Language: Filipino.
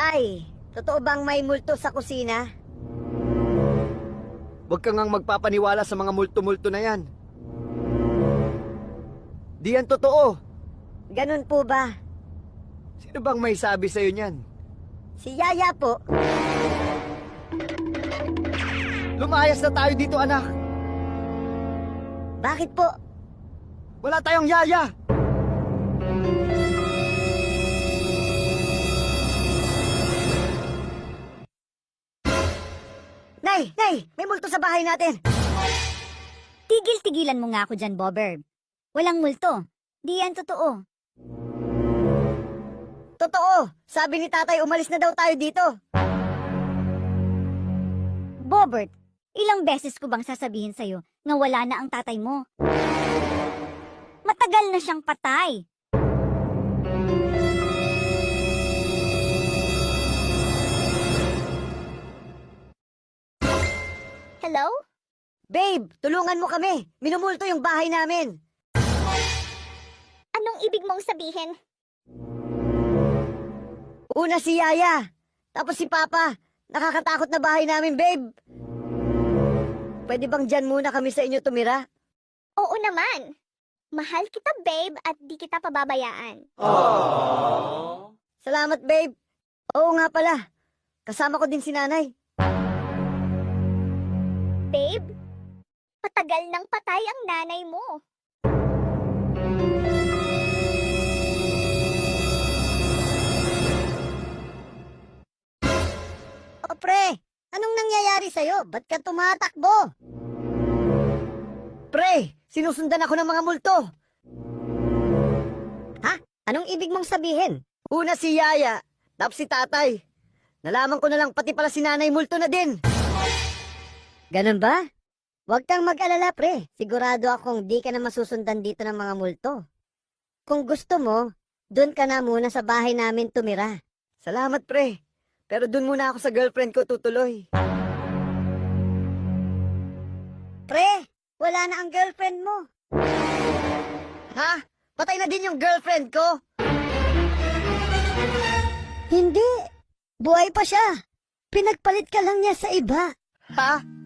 Tay, totoo bang may multo sa kusina? Huwag ka ngang magpapaniwala sa mga multo-multo na yan. Di yan totoo. Ganun po ba? Sino bang may sabi sa'yo niyan? Si Yaya po. Lumayas na tayo dito, anak. Bakit po? Wala tayong yaya. Nay! May multo sa bahay natin! Tigil-tigilan mo nga ako dyan, Bobber. Walang multo. Di yan totoo. Totoo! Sabi ni tatay umalis na daw tayo dito. Bobert, ilang beses ko bang sasabihin sa'yo na wala na ang tatay mo? Matagal na siyang patay. Hello? Babe, tulungan mo kami. Minumulto yung bahay namin. Anong ibig mong sabihin? Una si Yaya. Tapos si Papa. Nakakatakot na bahay namin, babe. Pwede bang dyan muna kami sa inyo tumira? Oo naman. Mahal kita, babe, at di kita pababayaan. Salamat, babe. Oo nga pala. Kasama ko din si nanay. Babe, patagal nang patay ang nanay mo. O pre, anong nangyayari sa'yo? Ba't ka tumatakbo? Pre, sinusundan ako ng mga multo. Ha? Anong ibig mong sabihin? Una si Yaya, tapos si tatay. Nalaman ko na lang pati pala si nanay multo na din. Ganun ba? Huwag kang mag-alala, pre. Sigurado akong di ka na masusundan dito ng mga multo. Kung gusto mo, dun ka na muna sa bahay namin tumira. Salamat, pre. Pero dun muna ako sa girlfriend ko tutuloy. Pre, wala na ang girlfriend mo. Ha? Patay na din yung girlfriend ko? Hindi. Buhay pa siya. Pinagpalit ka lang niya sa iba. Ha?